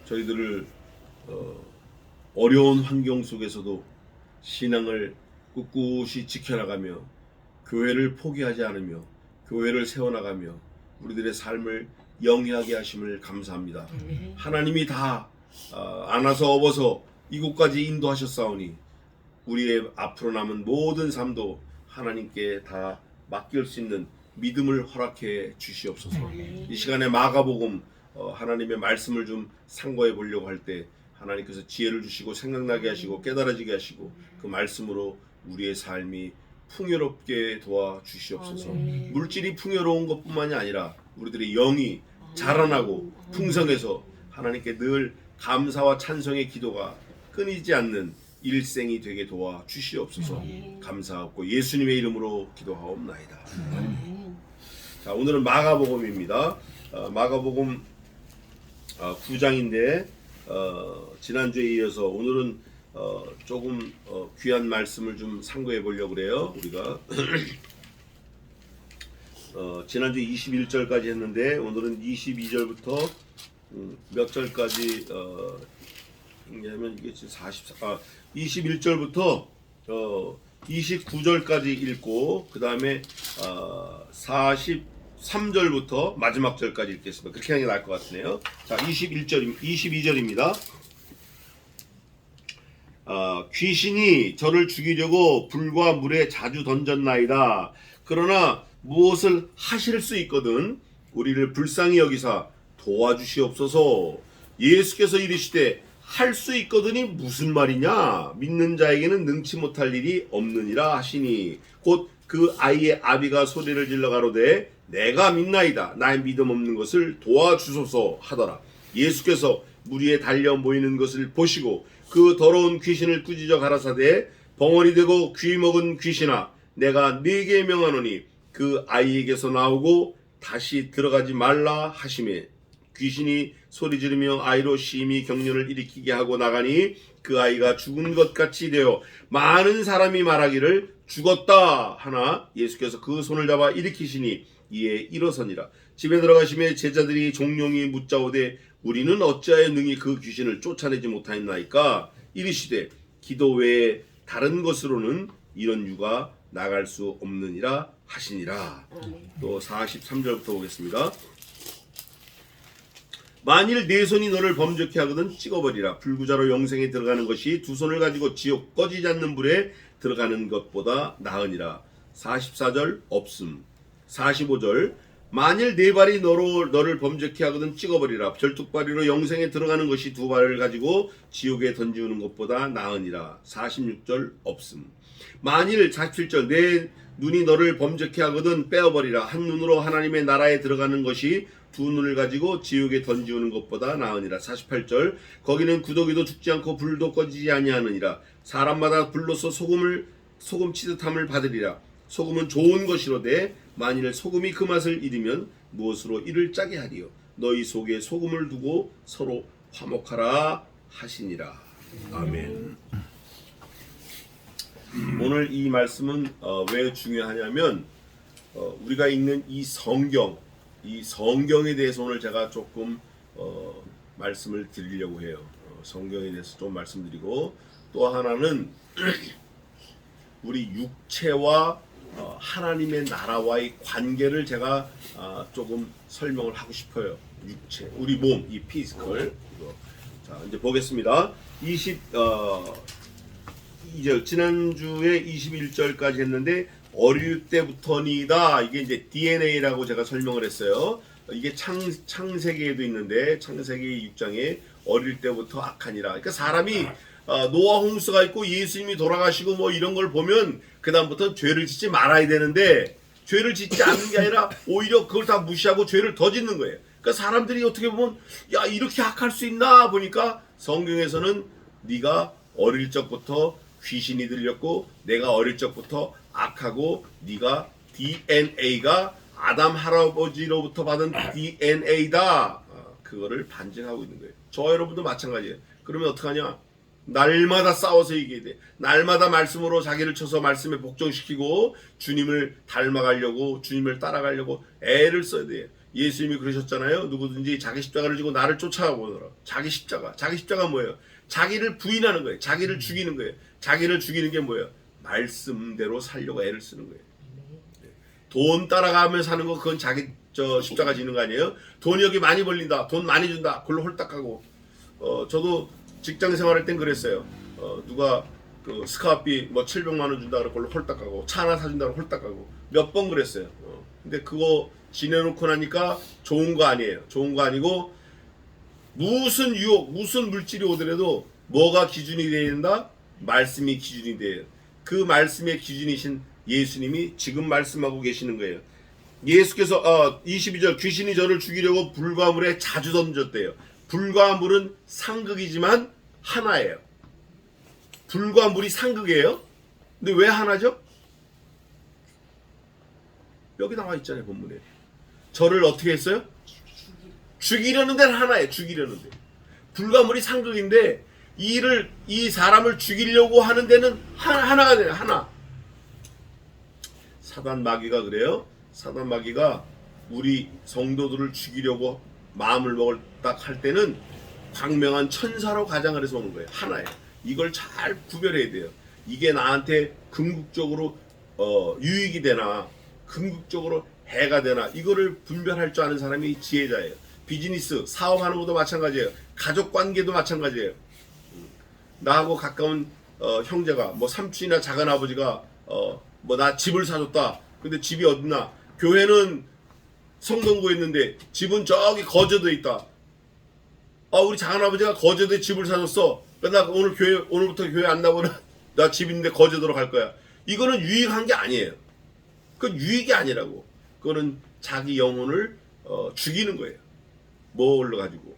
저희들을 어려운 환경 속에서도 신앙을 꿋꿋이 지켜나가며 교회를 포기하지 않으며 교회를 세워나가며 우리들의 삶을 영위하게 하심을 감사합니다. 하나님이 다 안아서 업어서 이곳까지 인도하셨사오니 우리의 앞으로 남은 모든 삶도 하나님께 다 맡길 수 있는 믿음을 허락해 주시옵소서. 이 시간에 마가복음 하나님의 말씀을 좀 상고해 보려고 할 때 하나님께서 지혜를 주시고 생각나게 하시고 깨달아지게 하시고 그 말씀으로 우리의 삶이 풍요롭게 도와주시옵소서. 물질이 풍요로운 것뿐만이 아니라 우리들의 영이 자라나고 풍성해서 하나님께 늘 감사와 찬송의 기도가 끊이지 않는 일생이 되게 도와주시옵소서. 감사하고 예수님의 이름으로 기도하옵나이다. 자, 오늘은 마가복음입니다. 마가복음 9장인데 지난주에 이어서 오늘은 조금 귀한 말씀을 좀 상고해 보려고 그래요. 우리가 지난주 21절까지 했는데 오늘은 22절부터 몇 절까지 하면 이게 21절부터 29절까지 읽고 그 다음에 43절부터 마지막 절까지 읽겠습니다. 그렇게 하는 게 나을 것 같네요. 자, 22절입니다. 귀신이 저를 죽이려고 불과 물에 자주 던졌나이다. 그러나 무엇을 하실 수 있거든 우리를 불쌍히 여기사 도와주시옵소서. 예수께서 이르시되 할 수 있거든이 무슨 말이냐? 믿는 자에게는 능치 못할 일이 없느니라 하시니 곧 그 아이의 아비가 소리를 질러 가로되 내가 믿나이다. 나의 믿음 없는 것을 도와주소서 하더라. 예수께서 물 위에 달려 모이는 것을 보시고 그 더러운 귀신을 꾸짖어 가라사대 벙어리 되고 귀 먹은 귀신아 내가 네게 명하노니 그 아이에게서 나오고 다시 들어가지 말라 하시매 귀신이 소리 지르며 아이로 심히 경련을 일으키게 하고 나가니 그 아이가 죽은 것 같이 되어 많은 사람이 말하기를 죽었다 하나 예수께서 그 손을 잡아 일으키시니 이에 일어서니라. 집에 들어가시매 제자들이 종용이 묻자오되 우리는 어찌하여 능히 그 귀신을 쫓아내지 못하였나이까? 이르시되 기도 외에 다른 것으로는 이런 유가 나갈 수 없느니라 하시니라. 또 43절부터 보겠습니다. 만일 네 손이 너를 범죄케 하거든 찍어버리라. 불구자로 영생에 들어가는 것이 두 손을 가지고 지옥 꺼지지 않는 불에 들어가는 것보다 나으니라. 44절 없음. 45절 만일 네 발이 너를 범죄케 하거든 찍어버리라. 절뚝발이로 영생에 들어가는 것이 두 발을 가지고 지옥에 던지우는 것보다 나으니라. 46절 없음. 만일 47절 내 눈이 너를 범죄케 하거든 빼어버리라. 한 눈으로 하나님의 나라에 들어가는 것이 두 눈을 가지고 지옥에 던지우는 것보다 나으니라. 48절 거기는 구더기도 죽지 않고 불도 꺼지지 아니하느니라. 사람마다 불로서 소금 치듯함을 받으리라. 소금은 좋은 것이로되 만일 소금이 그 맛을 잃으면 무엇으로 이를 짜게 하리요. 너희 속에 소금을 두고 서로 화목하라 하시니라. 아멘. 오늘 이 말씀은 왜 중요하냐면 우리가 읽는 이 성경에 대해서 오늘 제가 조금 말씀을 드리려고 해요. 성경에 대해서 좀 말씀드리고 또 하나는 우리 육체와 하나님의 나라와의 관계를 제가 조금 설명을 하고 싶어요. 육체, 우리 몸, 이 피지컬. 자, 이제 보겠습니다. 22절 지난주에 21절까지 했는데 어릴 때부터니다. 이게 이제 DNA라고 제가 설명을 했어요. 이게 창세기에도 있는데 창세기 6장에 어릴 때부터 악하니라. 그러니까 사람이 노아 홍수가 있고 예수님이 돌아가시고 뭐 이런 걸 보면 그 다음부터 죄를 짓지 말아야 되는데 죄를 짓지 않는 게 아니라 오히려 그걸 다 무시하고 죄를 더 짓는 거예요. 그러니까 사람들이 어떻게 보면 야 이렇게 악할 수 있나 보니까 성경에서는 네가 어릴 적부터 귀신이 들렸고 내가 어릴 적부터 악하고 네가 DNA가 아담 할아버지로부터 받은 DNA다. 그거를 반증하고 있는 거예요. 저와 여러분도 마찬가지예요. 그러면 어떡하냐? 날마다 싸워서 이겨야 돼. 날마다 말씀으로 자기를 쳐서 말씀에 복종시키고 주님을 닮아가려고 주님을 따라가려고 애를 써야 돼. 예수님이 그러셨잖아요. 누구든지 자기 십자가를 지고 나를 쫓아오거라. 자기 십자가 뭐예요? 자기를 부인하는 거예요. 자기를 죽이는 거예요. 자기를 죽이는 게 뭐예요? 말씀대로 살려고 애를 쓰는 거예요. 돈 따라가며 사는 거 그건 자기 십자가 지는 거 아니에요? 돈이 여기 많이 벌린다. 돈 많이 준다. 그걸로 홀딱하고. 저도 직장 생활할 땐 그랬어요. 누가 그 스카우트비 뭐 700만 원 준다 그러고 그걸로 홀딱하고 차 하나 사준다고 홀딱하고 몇 번 그랬어요. 근데 그거 지내놓고 나니까 좋은 거 아니에요. 좋은 거 아니고 무슨 유혹, 무슨 물질이 오더라도 뭐가 기준이 되어야 된다? 말씀이 기준이 돼요. 그 말씀의 기준이신 예수님이 지금 말씀하고 계시는 거예요. 예수께서 22절 귀신이 저를 죽이려고 불과 물에 자주 던졌대요. 불과 물은 상극이지만 하나예요. 불과 물이 상극이에요. 근데 왜 하나죠? 여기 나와 있잖아요. 본문에. 저를 어떻게 했어요? 죽이려는 데는 하나예요. 죽이려는 데. 불과 물이 상극인데 이 사람을 죽이려고 하는 데는 하나가 돼요. 하나. 사단 마귀가 그래요. 사단 마귀가 우리 성도들을 죽이려고 마음을 먹을딱 할 때는 광명한 천사로 가장을 해서 오는 거예요. 하나예요. 이걸 잘 구별해야 돼요. 이게 나한테 궁극적으로 유익이 되나 궁극적으로 해가 되나 이거를 분별할 줄 아는 사람이 지혜자예요. 비즈니스, 사업하는 것도 마찬가지예요. 가족관계도 마찬가지예요. 나하고 가까운 형제가 뭐 삼촌이나 작은아버지가 뭐 나 집을 사줬다. 근데 집이 어딨나? 교회는 성동구에 있는데 집은 저기 거제도에 있다. 우리 작은아버지가 거제도에 집을 사줬어. 나 오늘부터 교회 안 나오면 나 집 있는데 거제도로 갈 거야. 이거는 유익한 게 아니에요. 그건 유익이 아니라고. 그거는 자기 영혼을 죽이는 거예요. 뭘로 가지고?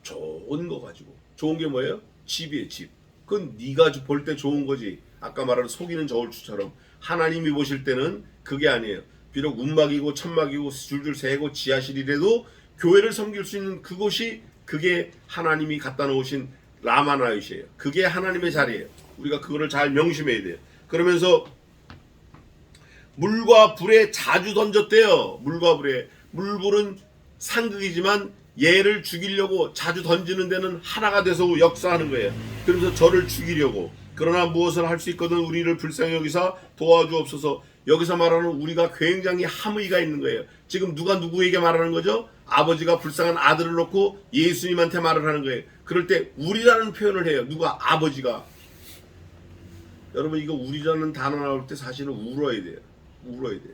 좋은 거 가지고. 좋은 게 뭐예요? 집이에요, 집. 그건 네가 볼 때 좋은 거지. 아까 말한 속이는 저울추처럼 하나님이 보실 때는 그게 아니에요. 비록 움막이고 천막이고 줄줄 새고 지하실이라도 교회를 섬길 수 있는 그곳이 그게 하나님이 갖다 놓으신 라마나윗이에요. 그게 하나님의 자리예요. 우리가 그거를 잘 명심해야 돼요. 그러면서 물과 불에 자주 던졌대요. 물과 불에. 물불은 상극이지만 얘를 죽이려고 자주 던지는 데는 하나가 돼서 역사하는 거예요. 그러면서 저를 죽이려고. 그러나 무엇을 할 수 있거든 우리를 불쌍히 여기사 도와주옵소서. 여기서 말하는 우리가 굉장히 함의가 있는 거예요. 지금 누가 누구에게 말하는 거죠? 아버지가 불쌍한 아들을 놓고 예수님한테 말을 하는 거예요. 그럴 때 우리라는 표현을 해요. 누가? 아버지가. 여러분 이거 우리라는 단어 나올 때 사실은 울어야 돼요. 울어야 돼요.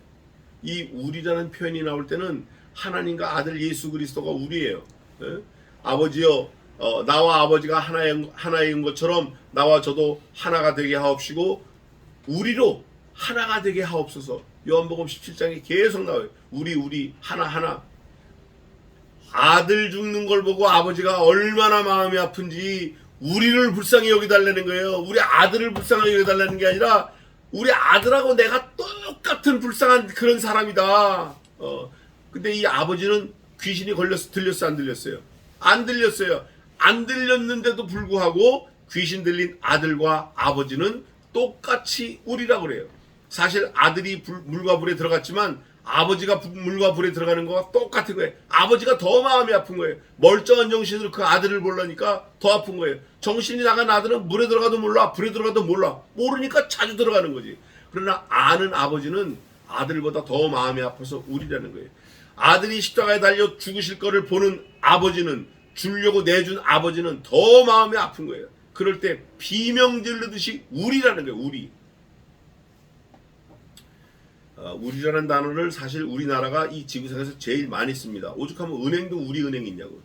이 우리라는 표현이 나올 때는 하나님과 아들 예수 그리스도가 우리예요. 예? 아버지여 나와 아버지가 하나인 것처럼 나와 저도 하나가 되게 하옵시고 우리로 하나가 되게 하옵소서. 요한복음 17장에 계속 나와요. 우리 하나. 아들 죽는 걸 보고 아버지가 얼마나 마음이 아픈지 우리를 불쌍히 여기달라는 거예요. 우리 아들을 불쌍히 여기달라는 게 아니라 우리 아들하고 내가 똑같은 불쌍한 그런 사람이다. 근데 이 아버지는 귀신이 들렸어요? 안 들렸어요? 안 들렸어요. 안 들렸는데도 불구하고 귀신 들린 아들과 아버지는 똑같이 우리라고 그래요. 사실 아들이 물과 불에 들어갔지만 아버지가 물과 불에 들어가는 거와 똑같은 거예요. 아버지가 더 마음이 아픈 거예요. 멀쩡한 정신으로 그 아들을 보려니까 더 아픈 거예요. 정신이 나간 아들은 물에 들어가도 몰라, 불에 들어가도 몰라. 모르니까 자주 들어가는 거지. 그러나 아는 아버지는 아들보다 더 마음이 아파서 우리라는 거예요. 아들이 십자가에 달려 죽으실 거를 보는 아버지는, 주려고 내준 아버지는 더 마음이 아픈 거예요. 그럴 때 비명 지르듯이 우리라는 거예요. 우리라는 단어를 사실 우리나라가 이 지구상에서 제일 많이 씁니다. 오죽하면 은행도 우리 은행이 있냐고.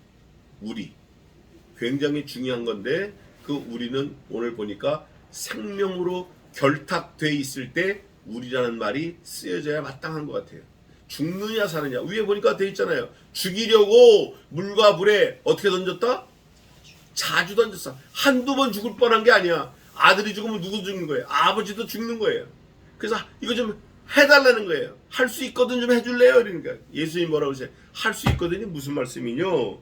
우리. 굉장히 중요한 건데 그 우리는 오늘 보니까 생명으로 결탁돼 있을 때 우리라는 말이 쓰여져야 마땅한 것 같아요. 죽느냐 사느냐. 위에 보니까 돼 있잖아요. 죽이려고 물과 불에 어떻게 던졌다? 자주 던졌어. 한두 번 죽을 뻔한 게 아니야. 아들이 죽으면 누구 죽는 거예요? 아버지도 죽는 거예요. 그래서 이거 좀 해달라는 거예요. 할 수 있거든 좀 해줄래요? 그러니까 예수님 뭐라고 하세요? 할 수 있거든이 무슨 말씀이뇨?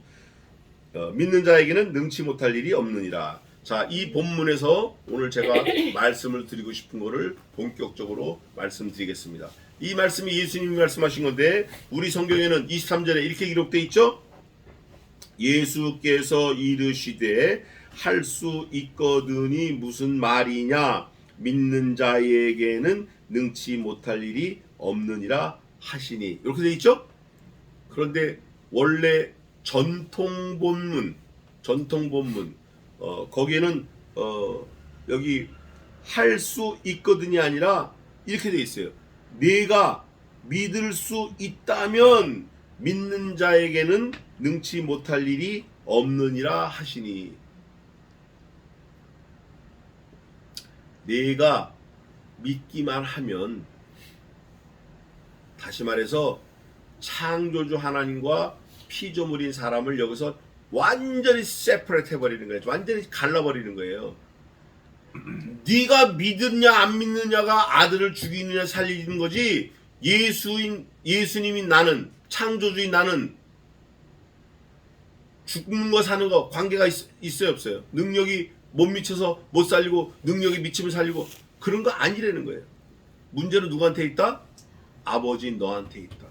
믿는 자에게는 능치 못할 일이 없느니라. 자, 이 본문에서 오늘 제가 말씀을 드리고 싶은 거를 본격적으로 말씀드리겠습니다. 이 말씀이 예수님이 말씀하신 건데 우리 성경에는 23절에 이렇게 기록되어 있죠. 예수께서 이르시되 할 수 있거든이 무슨 말이냐, 믿는 자에게는 능치 못할 일이 없느니라 하시니, 이렇게 되어 있죠. 그런데 원래 전통 본문 거기에는 여기 할 수 있거든이 아니라 이렇게 되어 있어요. 네가 믿을 수 있다면 믿는 자에게는 능치 못할 일이 없느니라 하시니. 네가 믿기만 하면, 다시 말해서 창조주 하나님과 피조물인 사람을 여기서 완전히 세퍼레이트 해버리는 거예요. 완전히 갈라버리는 거예요. 네가 믿느냐 안 믿느냐가 아들을 죽이느냐 살리는 거지, 예수님인 나는, 창조주인 나는 죽는 거 사는 거 관계가 있어요 없어요? 능력이 못 미쳐서 못 살리고 능력이 미치면 살리고 그런 거 아니라는 거예요. 문제는 누구한테 있다? 아버지인 너한테 있다.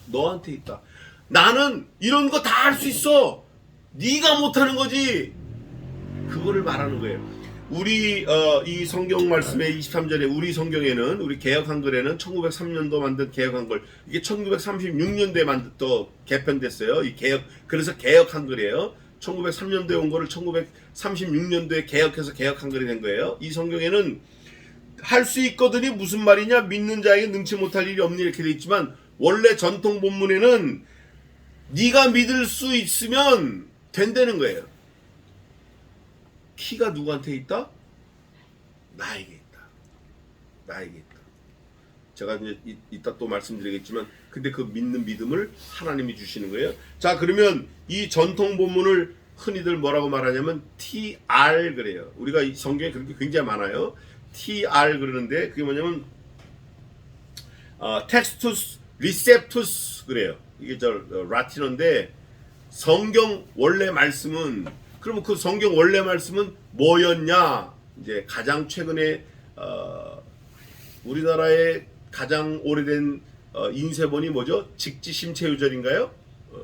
너한테 있다. 나는 이런 거 다 할 수 있어. 네가 못하는 거지. 그거를 말하는 거예요. 우리 이 성경 말씀의 23절에 우리 성경에는, 우리 개역 한글에는 1903년도 만든 개역 한글, 이게 1936년도에 또 개편됐어요. 이 개역, 그래서 개역 한글이에요. 1903년도에 온 거를 1936년도에 개역해서 개역 한글이 된 거예요. 이 성경에는 할 수 있거든이 무슨 말이냐, 믿는 자에게 능치 못할 일이 없니, 이렇게 돼 있지만 원래 전통 본문에는 네가 믿을 수 있으면 된다는 거예요. 키가 누구한테 있다? 나에게 있다. 나에게 있다. 제가 이제 이따 또 말씀드리겠지만, 근데 그 믿는 믿음을 하나님이 주시는 거예요. 자, 그러면 이 전통 본문을 흔히들 뭐라고 말하냐면 TR 그래요. 우리가 이 성경에 그렇게 굉장히 많아요. TR 그러는데 그게 뭐냐면 텍스투스 리셉투스 그래요. 이게 라틴어인데, 성경 원래 말씀은, 그러면 그 성경 원래 말씀은 뭐였냐? 이제 가장 최근에 우리나라의 가장 오래된 인쇄본이 뭐죠? 직지심체유절인가요?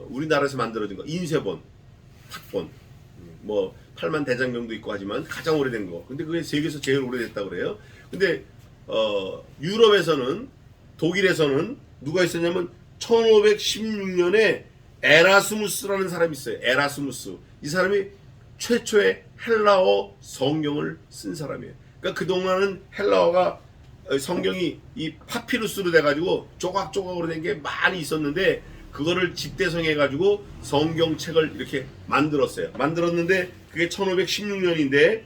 우리나라에서 만들어진 거, 인쇄본, 탁본, 뭐 8만 대장경도 있고 하지만 가장 오래된 거. 근데 그게 세계에서 제일 오래됐다고 그래요. 근데 유럽에서는, 독일에서는 누가 있었냐면 1516년에 에라스무스라는 사람이 있어요. 에라스무스. 이 사람이 최초의 헬라어 성경을 쓴 사람이에요. 그러니까 그동안은 헬라어가, 성경이 이 파피루스로 돼가지고 조각조각으로 된 게 많이 있었는데, 그거를 집대성해가지고 성경책을 이렇게 만들었어요. 만들었는데 그게 1516년인데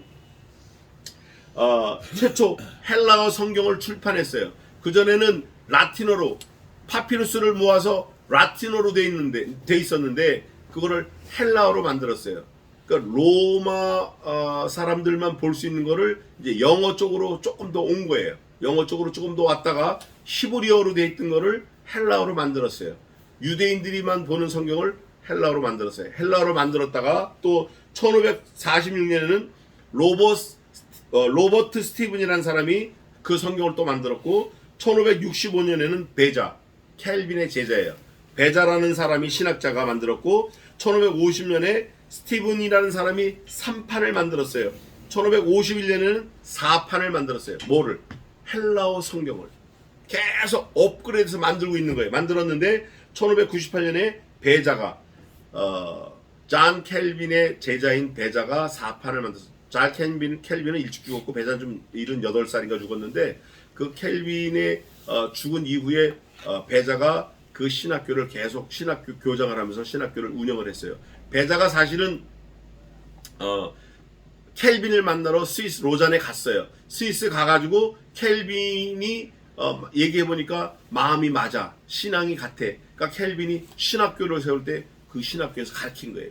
최초 헬라어 성경을 출판했어요. 그전에는 라틴어로 파피루스를 모아서 라틴어로 돼 있었는데 그거를 헬라어로 만들었어요. 그러니까 로마 사람들만 볼 수 있는 거를 이제 영어 쪽으로 조금 더 온 거예요. 영어 쪽으로 조금 더 왔다가 히브리어로 돼 있던 거를 헬라어로 만들었어요. 유대인들이만 보는 성경을 헬라어로 만들었어요. 헬라어로 만들었다가 또 1546년에는 로버트 스티븐이라는 사람이 그 성경을 또 만들었고, 1565년에는 베자, 켈빈의 제자예요. 베자라는 사람이 신학자가 만들었고, 1550년에 스티븐이라는 사람이 3판을 만들었어요. 1551년에는 4판을 만들었어요. 뭐를? 헬라어 성경을 계속 업그레이드해서 만들고 있는 거예요. 만들었는데 1598년에 베자가 존 켈빈의 제자인 베자가 4판을 만들었어요. 존 켈빈은 일찍 죽었고 베자는 좀 78살인가 죽었는데, 그 켈빈의 죽은 이후에 베자가 그 신학교를 계속 신학교 교장을 하면서 신학교를 운영을 했어요. 베자가 사실은 켈빈을 만나러 스위스 로잔에 갔어요. 스위스 가가지고 켈빈이 얘기해보니까 마음이 맞아, 신앙이 같아. 그러니까 켈빈이 신학교를 세울 때 그 신학교에서 가르친 거예요.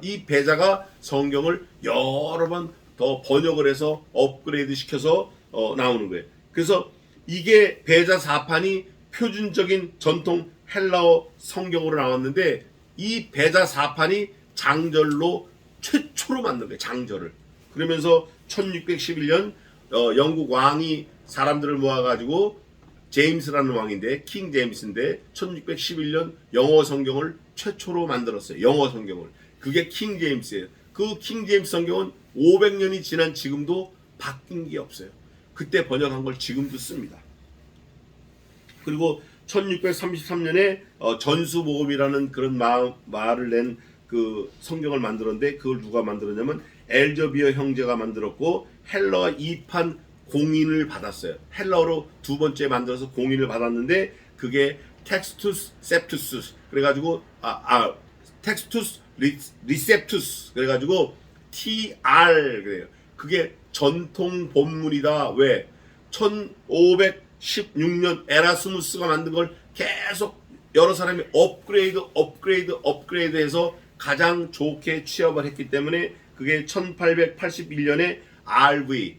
이 베자가 성경을 여러 번 더 번역을 해서 업그레이드 시켜서 나오는 거예요. 그래서 이게 베자 4판이 표준적인 전통 헬라어 성경으로 나왔는데, 이 베자 4판이 장절로 최초로 만든 거예요. 장절을. 그러면서 1611년 영국 왕이 사람들을 모아가지고 제임스라는 왕인데 킹 제임스인데 1611년 영어 성경을 최초로 만들었어요. 영어 성경을. 그게 킹 제임스예요. 그 킹 제임스 성경은 500년이 지난 지금도 바뀐 게 없어요. 그때 번역한 걸 지금도 씁니다. 그리고 1633년에 전수복음이라는 그런 말을 낸 그 성경을 만들었는데 그걸 누가 만들었냐면 엘저비어 형제가 만들었고 헬러가 2판 공인을 받았어요. 헬러로 두 번째 만들어서 공인을 받았는데 그게 텍스투스 셉투스 그래가지고 텍스투스 리셉투스 그래가지고 TR 그래요. 그게 전통 본문이다. 왜? 1516년 에라스무스가 만든 걸 계속 여러 사람이 업그레이드해서 가장 좋게 취업을 했기 때문에 그게 1881년에 RV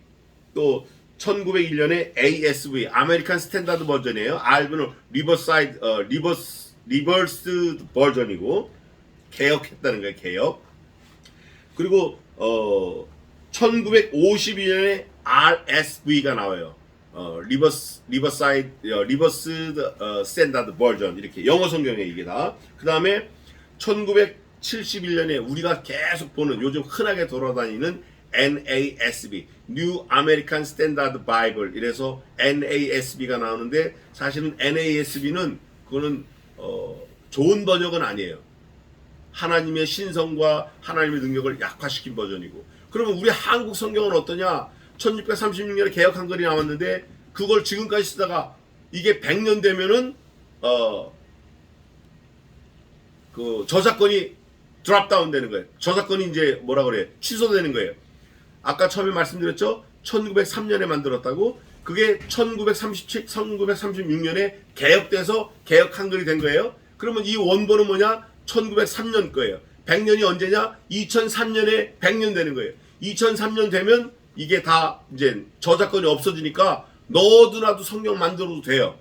또 1901년에 ASV 아메리칸 스탠다드 버전이에요. RV는 리버스 버전이고 개혁했다는 거예요. 개혁. 그리고 1952년에 RSV가 나와요. 리버스 스탠다드 버전 이렇게 영어 성경에 이게 다. 그 다음에 1971년에 우리가 계속 보는 요즘 흔하게 돌아다니는 NASB New American Standard Bible 이래서 NASB가 나오는데 사실은 NASB는 그거는 좋은 번역은 아니에요. 하나님의 신성과 하나님의 능력을 약화시킨 버전이고. 그러면 우리 한국 성경은 어떠냐? 1636년에 개혁 한글이 나왔는데 그걸 지금까지 쓰다가 이게 100년 되면은 그 저작권이 드랍다운 되는 거예요. 저작권이 이제 뭐라 그래? 취소되는 거예요. 아까 처음에 말씀드렸죠? 1903년에 만들었다고. 그게 1936년에 개혁돼서 개혁 한글이 된 거예요. 그러면 이 원본은 뭐냐? 1903년 거예요. 100년이 언제냐? 2003년에 100년 되는 거예요. 2003년 되면 이게 다 이제 저작권이 없어지니까 너도 나도 성경 만들어도 돼요.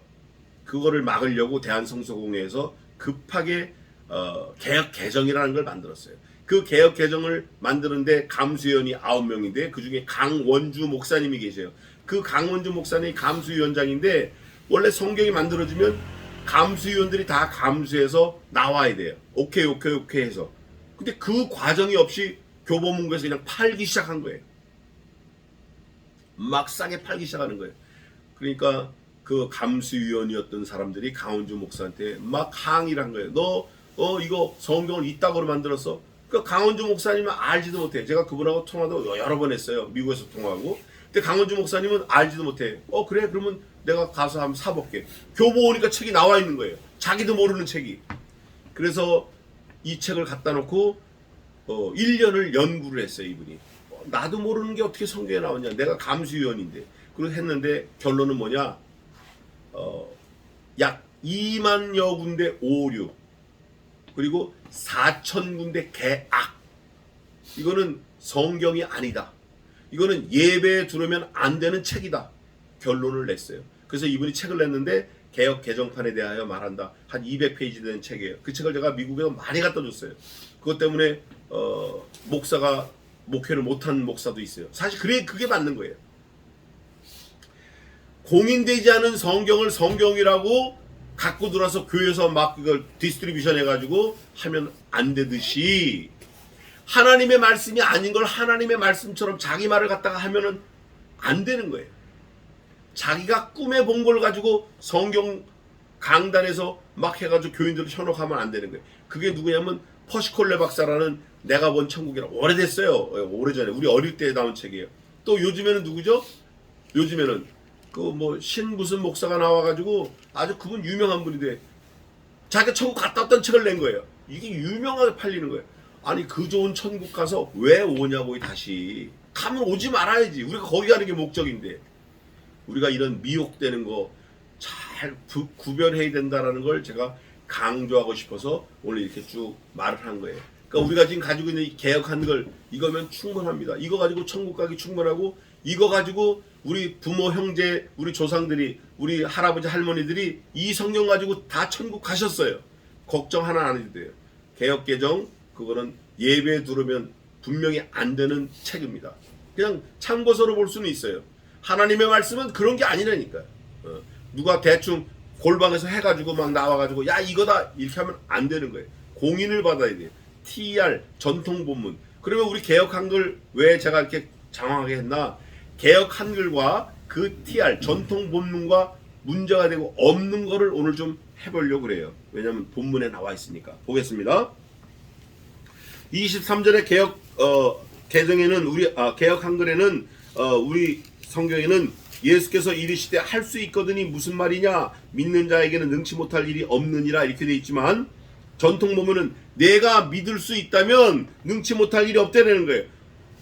그거를 막으려고 대한성서공회에서 급하게 개혁 개정이라는 걸 만들었어요. 그 개혁 개정을 만드는데 감수위원이 9명인데 그중에 강원주 목사님이 계세요. 그 강원주 목사님이 감수위원장인데 원래 성경이 만들어지면 감수위원들이 다 감수해서 나와야 돼요. 오케이 해서. 근데 그 과정이 없이 교보문고에서 그냥 팔기 시작한 거예요. 막 싸게 팔기 시작하는 거예요. 그러니까 그 감수위원이었던 사람들이 강원주 목사한테 막 항의를 한 거예요. 너 이거 성경을 이따구로 만들었어? 그 강원주 목사님은 알지도 못해. 제가 그분하고 통화도 여러 번 했어요. 미국에서 통화하고. 근데 강원주 목사님은 알지도 못해. 그래? 그러면 내가 가서 한번 사볼게. 교보 오니까 책이 나와 있는 거예요. 자기도 모르는 책이. 그래서 이 책을 갖다 놓고 1년을 연구를 했어요. 이분이. 나도 모르는 게 어떻게 성경에 나왔냐. 내가 감수위원인데. 그래서 했는데 결론은 뭐냐. 약 2만여 군데 오류. 그리고 4,000군데 개악. 이거는 성경이 아니다. 이거는 예배에 두르면 안 되는 책이다. 결론을 냈어요. 그래서 이분이 책을 냈는데 개혁 개정판에 대하여 말한다. 한 200페이지 된 책이에요. 그 책을 제가 미국에서 많이 갖다 줬어요. 그것 때문에 목사가 목회를 못한 목사도 있어요. 사실 그게 맞는 거예요. 공인되지 않은 성경을 성경이라고 갖고 들어와서 교회에서 막 이걸 디스트리뷰션 해가지고 하면 안 되듯이 하나님의 말씀이 아닌 걸 하나님의 말씀처럼 자기 말을 갖다가 하면은 안 되는 거예요. 자기가 꿈에 본 걸 가지고 성경 강단에서 막 해가지고 교인들을 현혹하면 안 되는 거예요. 그게 누구냐면 퍼시콜레 박사라는 내가 본 천국이라 오래됐어요. 오래전에 우리 어릴 때 나온 책이에요. 또 요즘에는 누구죠? 요즘에는 그 뭐 신 무슨 목사가 나와가지고 아주 그분 유명한 분인데 자기가 천국 갔다 왔던 책을 낸 거예요. 이게 유명하게 팔리는 거예요. 아니 그 좋은 천국 가서 왜 오냐고 다시. 가면 오지 말아야지. 우리가 거기 가는 게 목적인데. 우리가 이런 미혹되는 거 잘 구별해야 된다라는 걸 제가 강조하고 싶어서 오늘 이렇게 쭉 말을 한 거예요. 그러니까 우리가 지금 가지고 있는 이 개혁한 걸 이거면 충분합니다. 이거 가지고 천국 가기 충분하고 이거 가지고 우리 부모 형제 우리 조상들이 우리 할아버지 할머니들이 이 성경 가지고 다 천국 가셨어요. 걱정 하나 안 해도 돼요. 개혁 개정 그거는 예배에 두르면 분명히 안 되는 책입니다. 그냥 참고서로 볼 수는 있어요. 하나님의 말씀은 그런 게 아니라니까요. 누가 대충 골방에서 해가지고 막 나와가지고 야 이거다 이렇게 하면 안 되는 거예요. 공인을 받아야 돼요. TR 전통 본문. 그러면 우리 개혁 한글 왜 제가 이렇게 장황하게 했나? 개혁 한글과 그 TR 전통 본문과 문제가 되고 없는 거를 오늘 좀 해보려고 그래요. 왜냐하면 본문에 나와 있으니까. 보겠습니다. 23절의 개혁 개정에는 개혁 한글에는 우리 성경에는 예수께서 이르시되 할 수 있거든이 무슨 말이냐? 믿는 자에게는 능치 못할 일이 없느니라 이렇게 돼 있지만 전통 보면은 내가 믿을 수 있다면 능치 못할 일이 없다는 거예요.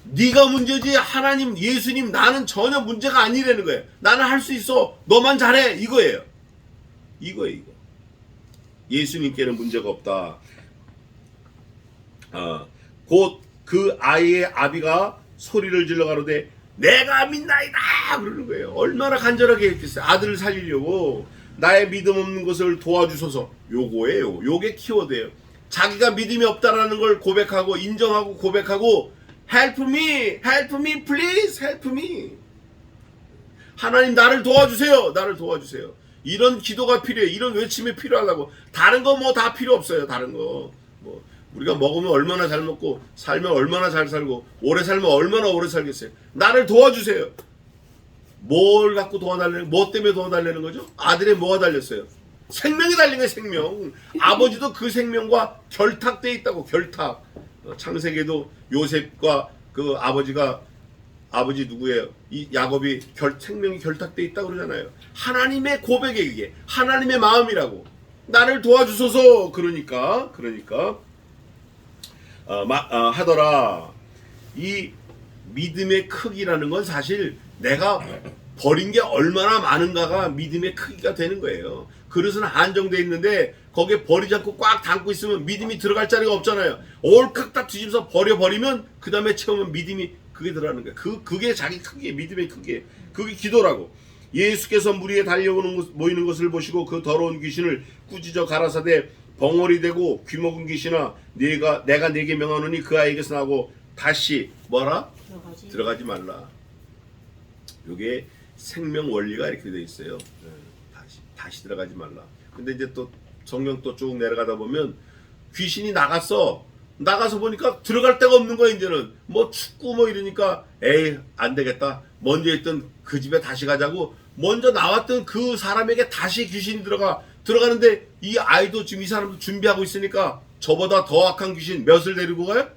네가 문제지 하나님 예수님 나는 전혀 문제가 아니라는 거예요. 나는 할 수 있어. 너만 잘해. 이거예요. 이거. 예수님께는 문제가 없다. 곧 그 아이의 아비가 소리를 질러 가로되 내가 믿나이다 그러는 거예요. 얼마나 간절하게 했겠어요. 아들을 살리려고 나의 믿음 없는 것을 도와주소서. 요거예요. 요게 키워드예요. 자기가 믿음이 없다라는 걸 고백하고 인정하고 고백하고 help me please help me. 하나님 나를 도와주세요. 나를 도와주세요. 이런 기도가 필요해요. 이런 외침이 필요하다고. 다른 거 뭐 다 필요 없어요. 다른 거. 뭐 우리가 먹으면 얼마나 잘 먹고 살면 얼마나 잘 살고 오래 살면 얼마나 오래 살겠어요. 나를 도와주세요. 뭘 갖고 도와달라는 뭐 때문에 도와달라는 거죠? 아들의 뭐가 달렸어요? 생명이 달린 거예요. 생명. 아버지도 그 생명과 결탁되어 있다고. 결탁. 창세기에도 요셉과 그 아버지 누구예요? 이 야곱이 생명이 결탁되어 있다고 그러잖아요. 하나님의 고백에 이게 하나님의 마음이라고. 나를 도와주소서. 그러니까 하더라. 이 믿음의 크기라는 건 사실 내가 버린 게 얼마나 많은가가 믿음의 크기가 되는 거예요. 그릇은 한정되어 있는데 거기에 버리지 않고 꽉 담고 있으면 믿음이 들어갈 자리가 없잖아요. 올칵 딱 뒤집어서 버리면 그 다음에 채우면 믿음이 그게 들어가는 거예요. 그게 자기 크기에 믿음의 크기에 그게 기도라고. 예수께서 물 위에 모이는 것을 보시고 그 더러운 귀신을 꾸짖어 가라사대 벙어리 되고 귀먹은 귀신아 내가 네게 명하노니 그 아이에게서 나고 다시 뭐라? 들어가지 말라. 요게 생명 원리가 이렇게 돼 있어요. 다시 들어가지 말라. 근데 이제 또 성경 또 쭉 내려가다 보면 귀신이 나가서 보니까 들어갈 데가 없는 거야. 이제는 뭐 춥고 뭐 이러니까 에이 안 되겠다. 먼저 있던 그 집에 다시 가자고 먼저 나왔던 그 사람에게 다시 귀신이 들어가는데 이 아이도 지금 이 사람도 준비하고 있으니까 저보다 더 악한 귀신 몇을 데리고 가요?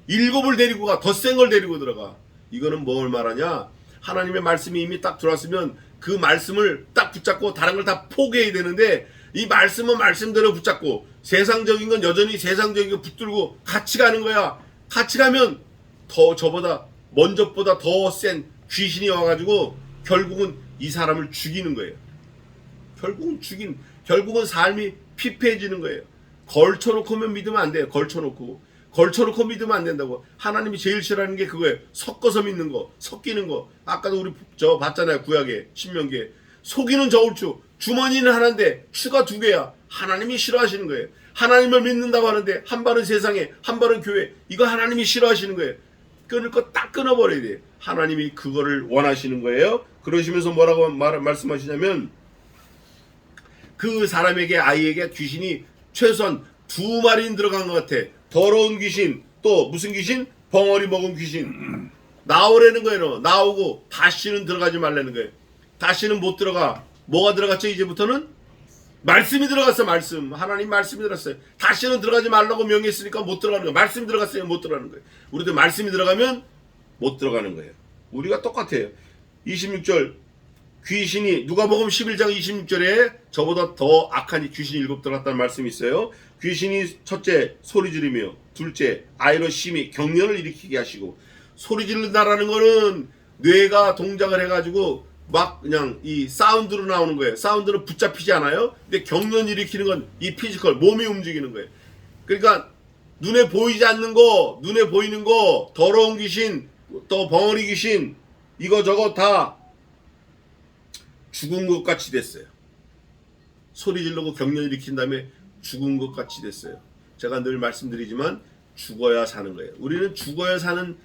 7을 데리고 가. 더 센 걸 데리고 들어가. 이거는 뭘 말하냐? 하나님의 말씀이 이미 딱 들어왔으면 그 말씀을 딱 붙잡고 다른 걸 다 포기해야 되는데 이 말씀은 말씀대로 붙잡고 세상적인 건 여전히 세상적인 거 붙들고 같이 가는 거야. 같이 가면 더 저보다 먼저보다 더 센 귀신이 와가지고 결국은 이 사람을 죽이는 거예요. 결국은 삶이 피폐해지는 거예요. 걸쳐놓고면 믿으면 안 돼요. 걸쳐놓고 믿으면 안 된다고. 하나님이 제일 싫어하는 게 그거예요. 섞어서 믿는 거, 섞이는 거. 아까도 우리 봤잖아요. 구약에 신명기에 속이는 저울추. 주머니는 하나인데 추가 2개야. 하나님이 싫어하시는 거예요. 하나님을 믿는다고 하는데 한 발은 세상에 한 발은 교회. 이거 하나님이 싫어하시는 거예요. 끊을 거 딱 끊어버려야 돼요. 하나님이 그거를 원하시는 거예요. 그러시면서 뭐라고 말씀하시냐면 그 사람에게 아이에게 귀신이 최소한 2마리는 들어간 것 같아. 더러운 귀신 또 무슨 귀신? 벙어리 먹은 귀신. 나오라는 거예요. 나오고 다시는 들어가지 말라는 거예요. 다시는 못 들어가. 뭐가 들어갔죠? 이제부터는 말씀이 들어갔어. 말씀. 하나님 말씀이 들어갔어요. 다시는 들어가지 말라고 명했으니까 못 들어가는 거예요. 말씀이 들어갔어요. 못 들어가는 거예요. 우리도 말씀이 들어가면 못 들어가는 거예요. 우리가 똑같아요. 26절 귀신이 누가복음 11장 26절에 저보다 더 악한 귀신이 7 들어갔다는 말씀이 있어요. 귀신이 첫째 소리 지르며 둘째 아이로 심히 경련을 일으키게 하시고 소리 지른다라는 거는 뇌가 동작을 해가지고 막 그냥 이 사운드로 나오는 거예요. 사운드는 붙잡히지 않아요. 근데 경련 일으키는 건 이 피지컬 몸이 움직이는 거예요. 그러니까 눈에 보이지 않는 거, 눈에 보이는 거, 더러운 귀신, 또 벙어리 귀신 이거 저거 다 죽은 것 같이 됐어요. 소리 지르고 경련 일으킨 다음에 죽은 것 같이 됐어요. 제가 늘 말씀드리지만 죽어야 사는 거예요. 우리는 죽어야 사는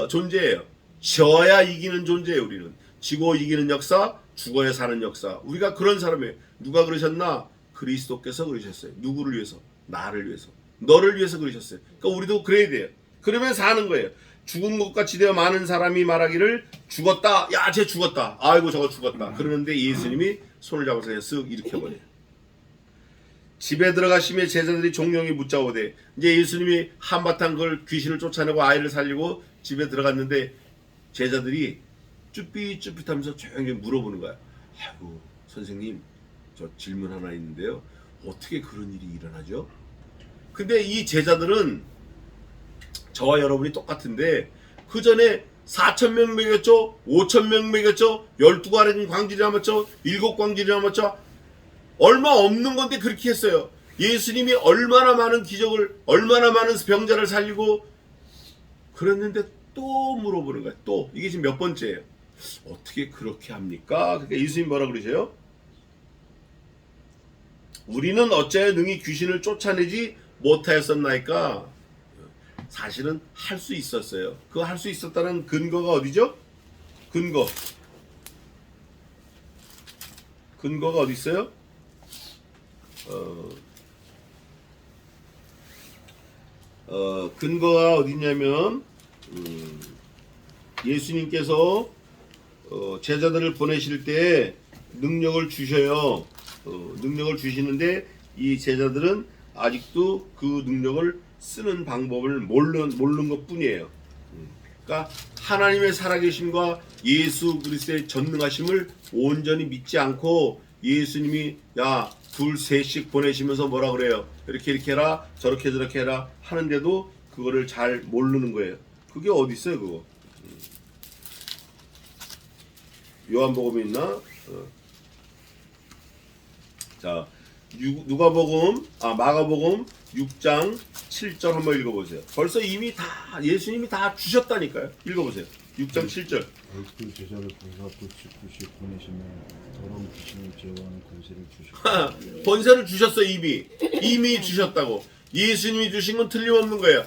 존재예요. 져야 이기는 존재예요. 우리는 지고 이기는 역사, 죽어야 사는 역사. 우리가 그런 사람이에요. 누가 그러셨나? 그리스도께서 그러셨어요. 누구를 위해서? 나를 위해서. 너를 위해서 그러셨어요. 그러니까 우리도 그래야 돼요. 그러면 사는 거예요. 죽은 것 같이 되어 많은 사람이 말하기를 죽었다. 야, 쟤 죽었다. 아이고 저거 죽었다. 그러는데 예수님이 손을 잡아서 그냥 쓱 일으켜버려요. 집에 들어가시며 제자들이 종용이 붙잡아오되, 이제 예수님이 한바탕 그걸 귀신을 쫓아내고 아이를 살리고 집에 들어갔는데 제자들이 쭈삣쭈삣하면서 조용히 물어보는 거야. 아이고 선생님, 저 질문 하나 있는데요. 어떻게 그런 일이 일어나죠? 근데 이 제자들은 저와 여러분이 똑같은데 그 전에 4,000명 먹였죠? 5,000명 먹였죠? 12가지 광질이 남았죠? 7광질이 남았죠? 얼마 없는 건데 그렇게 했어요. 예수님이 얼마나 많은 기적을, 얼마나 많은 병자를 살리고 그랬는데 또 물어보는 거예요. 또 이게 지금 몇 번째예요. 어떻게 그렇게 합니까? 그러니까 예수님 뭐라 그러세요? 우리는 어찌하여 능히 귀신을 쫓아내지 못하였었나이까? 사실은 할 수 있었어요. 그거 할 수 있었다는 근거가 어디죠? 근거가 어디 있어요? 근거가 어디냐면 예수님께서 제자들을 보내실 때 능력을 주셔요. 능력을 주시는데 이 제자들은 아직도 그 능력을 쓰는 방법을 모르는 것 뿐이에요. 그러니까 하나님의 살아계심과 예수 그리스도의 전능하심을 온전히 믿지 않고 예수님이 야, 둘, 셋씩 보내시면서 뭐라 그래요? 이렇게 해라, 저렇게 해라 하는데도 그거를 잘 모르는 거예요. 그게 어디 있어요, 그거? 요한복음에 있나? 자, 마가복음 6장 7절 한번 읽어보세요. 벌써 이미 다 예수님이 다 주셨다니까요. 읽어보세요. 6장 7절. 그 제자를 보살고 직구시 보내시며 더러운 귀신을 제어하는 권세를 주셨다. 권세를 주셨어요. 이미 주셨다고. 예수님이 주신 건 틀림없는 거예요.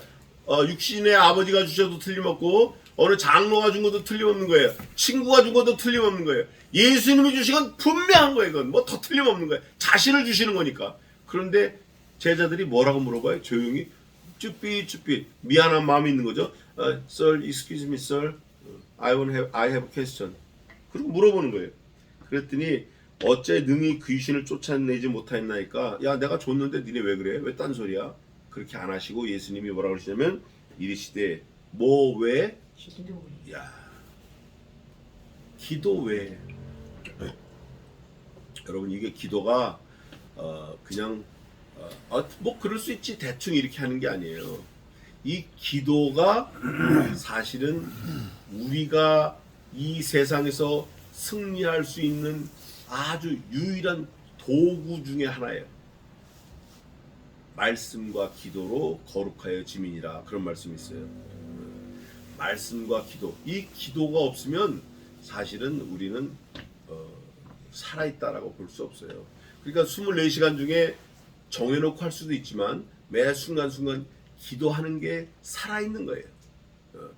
육신의 아버지가 주셔도 틀림없고 어느 장로가 준 것도 틀림없는 거예요. 친구가 준 것도 틀림없는 거예요. 예수님이 주신 건 분명한 거예요. 이건 뭐 더 틀림없는 거예요. 자신을 주시는 거니까. 그런데 제자들이 뭐라고 물어봐요? 조용히 쭈삣 미안한 마음이 있는 거죠. Sir, excuse me, sir. I have a question. 그리고 물어보는 거예요. 그랬더니 어째 능히 귀신을 쫓아내지 못하였나이까? 야, 내가 줬는데 니네 왜 그래? 왜 딴소리야? 그렇게 안 하시고 예수님이 뭐라고 그러시냐면 이르시되 뭐 왜? 야, 기도 왜? 여러분 이게 기도가 그냥 뭐 그럴 수 있지 대충 이렇게 하는 게 아니에요. 이 기도가 사실은 우리가 이 세상에서 승리할 수 있는 아주 유일한 도구 중에 하나예요. 말씀과 기도로 거룩하여 지민이라 그런 말씀이 있어요. 말씀과 기도, 이 기도가 없으면 사실은 우리는 살아있다라고 볼 수 없어요. 그러니까 24시간 중에 정해놓고 할 수도 있지만 매 순간순간 기도하는 게 살아있는 거예요.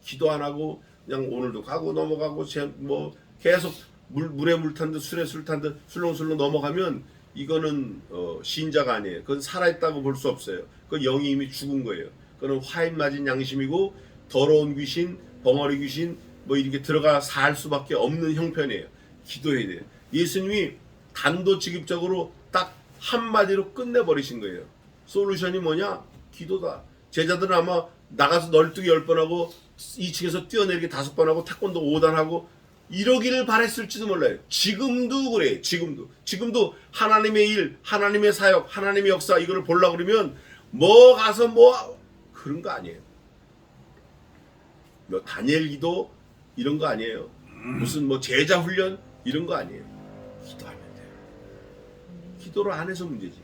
기도 안 하고 그냥 오늘도 가고 넘어가고 뭐 계속 물에 물 탄 듯 술에 술 탄 듯 술렁술렁 넘어가면 이거는 신자가 아니에요. 그건 살아있다고 볼 수 없어요. 그건 영이 이미 죽은 거예요. 그건 화인 맞은 양심이고 더러운 귀신, 벙어리 귀신 뭐 이렇게 들어가 살 수밖에 없는 형편이에요. 기도해야 돼요. 예수님이 단도직입적으로 딱 한마디로 끝내버리신 거예요. 솔루션이 뭐냐? 기도다. 제자들은 아마 나가서 널뛰기 10번 하고 2층에서 뛰어내리기 5번 하고 태권도 5단 하고 이러기를 바랬을지도 몰라요. 지금도 그래요. 지금도 하나님의 일, 하나님의 사역, 하나님의 역사 이거를 보려고 그러면 뭐 가서 뭐 그런 거 아니에요. 뭐 다니엘 기도 이런 거 아니에요. 무슨 뭐 제자 훈련 이런 거 아니에요. 기도하면 돼요. 기도를 안 해서 문제지.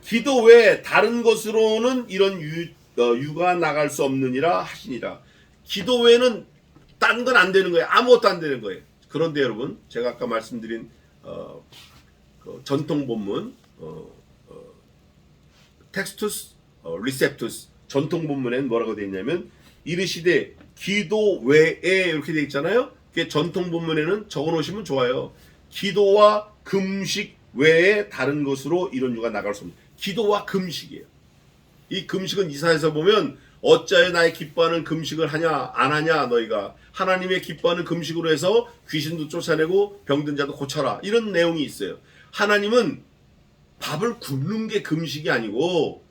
기도 외에 다른 것으로는 이런 유가 나갈 수 없느니라 하시니라. 기도 외에는 딴 건 안 되는 거예요. 아무것도 안 되는 거예요. 그런데 여러분, 제가 아까 말씀드린 그 전통 본문 텍스투스 리셉투스 전통 본문엔 뭐라고 되어 있냐면 이르시되 기도 외에 이렇게 되어 있잖아요. 전통 본문에는 적어 놓으시면 좋아요. 기도와 금식 외에 다른 것으로 이런 유가 나갈 수 없는. 기도와 금식이에요. 이 금식은 이사야서 보면 어찌하여 나의 기뻐하는 금식을 하냐 안 하냐 너희가 하나님의 기뻐하는 금식으로 해서 귀신도 쫓아내고 병든 자도 고쳐라 이런 내용이 있어요. 하나님은 밥을 굶는 게 금식이 아니고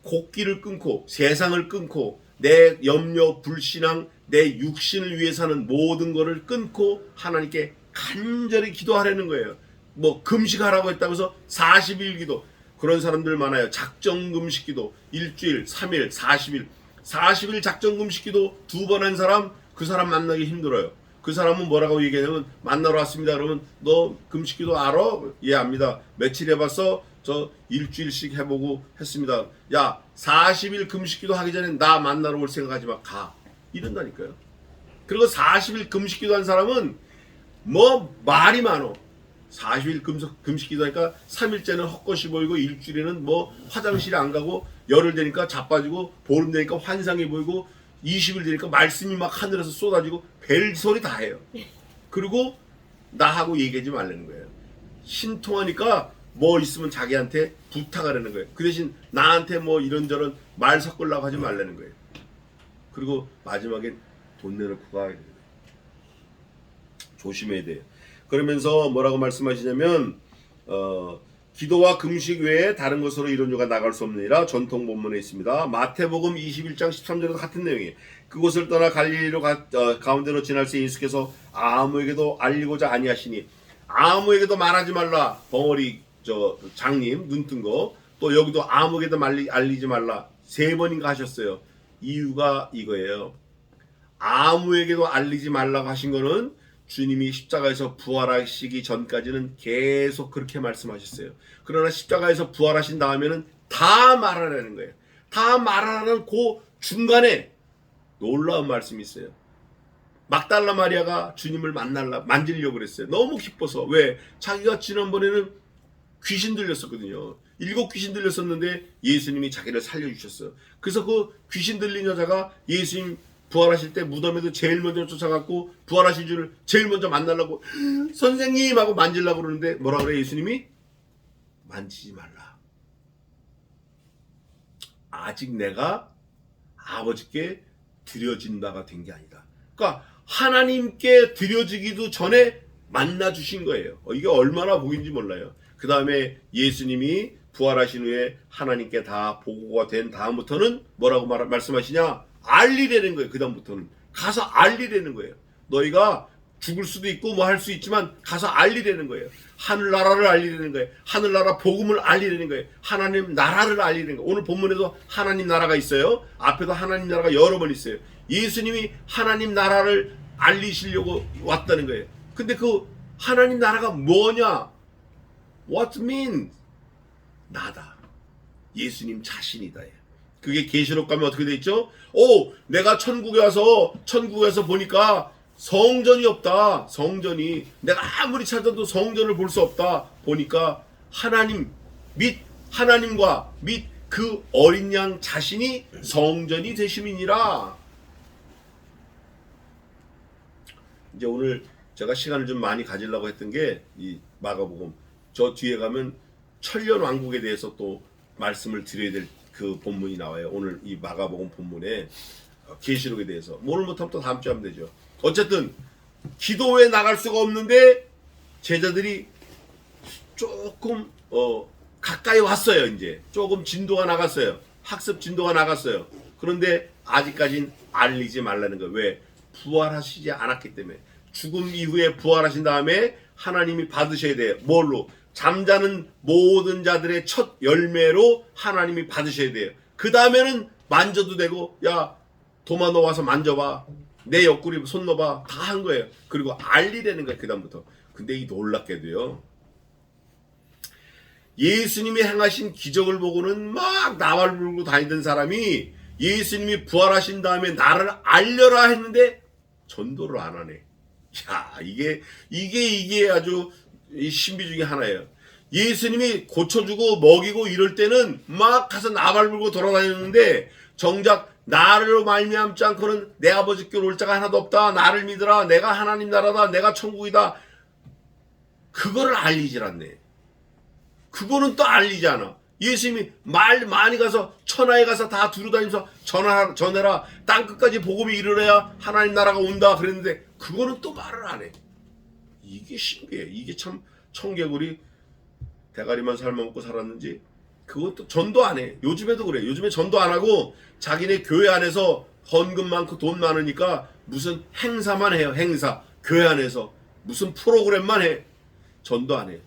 곡기를 끊고 세상을 끊고 내 염려 불신앙 내 육신을 위해 사는 모든 것을 끊고 하나님께 간절히 기도하라는 거예요. 뭐 금식하라고 했다고 해서 40일 기도 그런 사람들 많아요. 작정 금식 기도 일주일 3일 40일 40일 작정 금식 기도 2번 한 사람 그 사람 만나기 힘들어요. 그 사람은 뭐라고 얘기하냐면 만나러 왔습니다. 그러면 너 금식 기도 알아? 예 압니다. 며칠 해봤어? 저 일주일씩 해보고 했습니다. 야 40일 금식 기도 하기 전에 나 만나러 올 생각하지 마. 가. 이런다니까요. 그리고 40일 금식 기도 한 사람은 뭐 말이 많어. 40일 금식 기도하니까 3일째는 헛것이 보이고 일주일에는 뭐 화장실에 안 가고 열흘 되니까 자빠지고 보름 되니까 환상이 보이고 20일 되니까 말씀이 막 하늘에서 쏟아지고 벨소리 다 해요. 그리고 나하고 얘기하지 말라는 거예요. 신통하니까 뭐 있으면 자기한테 부탁하라는 거예요. 그 대신 나한테 뭐 이런저런 말 섞으려고 하지 말라는 거예요. 그리고 마지막엔 돈 내놓고 가. 조심해야 돼요. 그러면서 뭐라고 말씀하시냐면 기도와 금식 외에 다른 것으로 이런 유가 나갈 수 없느니라 전통 본문에 있습니다. 마태복음 21장 13절에도 같은 내용이에요. 그곳을 떠나 갈릴리로 가운데로 지날 때 예수께서 아무에게도 알리고자 아니하시니 아무에게도 말하지 말라. 벙어리 장님 눈 뜬 거 또 여기도 아무에게도 알리지 말라 3번인가 하셨어요. 이유가 이거예요. 아무에게도 알리지 말라고 하신 거는 주님이 십자가에서 부활하시기 전까지는 계속 그렇게 말씀하셨어요. 그러나 십자가에서 부활하신 다음에는 다 말하라는 거예요. 다 말하라는 그 중간에 놀라운 말씀이 있어요. 막달라 마리아가 주님을 만지려고 그랬어요. 너무 기뻐서. 왜? 자기가 지난번에는 귀신 들렸었거든요. 7 귀신 들렸었는데 예수님이 자기를 살려주셨어요. 그래서 그 귀신 들린 여자가 예수님 부활하실 때 무덤에도 제일 먼저 쫓아갔고 부활하실 줄을 제일 먼저 만나려고 선생님 하고 만지려고 그러는데 뭐라 그래 예수님이? 만지지 말라. 아직 내가 아버지께 드려진 바가 된 게 아니다. 그러니까 하나님께 드려지기도 전에 만나주신 거예요. 이게 얼마나 복인지 몰라요. 그 다음에 예수님이 부활하신 후에 하나님께 다 보고가 된 다음부터는 뭐라고 말씀하시냐? 알리라는 거예요. 그 다음부터는 가서 알리라는 거예요. 너희가 죽을 수도 있고 뭐 할 수 있지만 가서 알리라는 거예요. 하늘나라를 알리라는 거예요. 하늘나라 복음을 알리라는 거예요. 하나님 나라를 알리라는 거예요. 오늘 본문에도 하나님 나라가 있어요. 앞에도 하나님 나라가 여러 번 있어요. 예수님이 하나님 나라를 알리시려고 왔다는 거예요. 근데 그 하나님 나라가 뭐냐? What mean? 나다. 예수님 자신이다. 그게 계시록 가면 어떻게 돼 있죠? 내가 천국에 와서 보니까 성전이 없다. 성전이 내가 아무리 찾아도 성전을 볼 수 없다. 보니까 하나님 및 하나님과 및 그 어린 양 자신이 성전이 되심이니라. 이제 오늘 제가 시간을 좀 많이 가지려고 했던 게 이 마가복음 저 뒤에 가면 천년 왕국에 대해서 또 말씀을 드려야 될 그 본문이 나와요. 오늘 이 마가복음 본문에 계시록에 대해서 오늘 못하면 또 다음 주에 하면 되죠. 어쨌든 기도에 나갈 수가 없는데 제자들이 조금 가까이 왔어요. 이제 조금 진도가 나갔어요. 학습 진도가 나갔어요. 그런데 아직까진 알리지 말라는 거예요. 왜? 부활하시지 않았기 때문에. 죽음 이후에 부활하신 다음에 하나님이 받으셔야 돼요. 뭘로? 잠자는 모든 자들의 첫 열매로 하나님이 받으셔야 돼요. 그 다음에는 만져도 되고 야 도마 너 와서 만져봐. 내 옆구리 손 넣어봐. 다 한 거예요. 그리고 알리라는 거예요. 그 다음부터. 근데 이 놀랍게도요. 예수님이 행하신 기적을 보고는 막 나발 불고 다니던 사람이 예수님이 부활하신 다음에 나를 알려라 했는데 전도를 안 하네. 야 이게 아주 신비 중에 하나예요. 예수님이 고쳐주고 먹이고 이럴 때는 막 가서 나발 불고 돌아다녔는데 정작 나를 말미암지 않고는 내 아버지께 올 자가 하나도 없다. 나를 믿으라. 내가 하나님 나라다. 내가 천국이다. 그거를 알리질 않네. 그거는 또 알리지 않아. 예수님이 말 많이 가서 천하에 가서 다 두루다니면서 전해라. 땅끝까지 복음이 이르러야 하나님 나라가 온다 그랬는데 그거는 또 말을 안 해. 이게 신기해. 이게 참 청개구리 대가리만 삶아먹고 살았는지 그것도 전도 안 해. 요즘에도 그래. 요즘에 전도 안 하고 자기네 교회 안에서 헌금 많고 돈 많으니까 무슨 행사만 해요. 행사. 교회 안에서 무슨 프로그램만 해. 전도 안 해.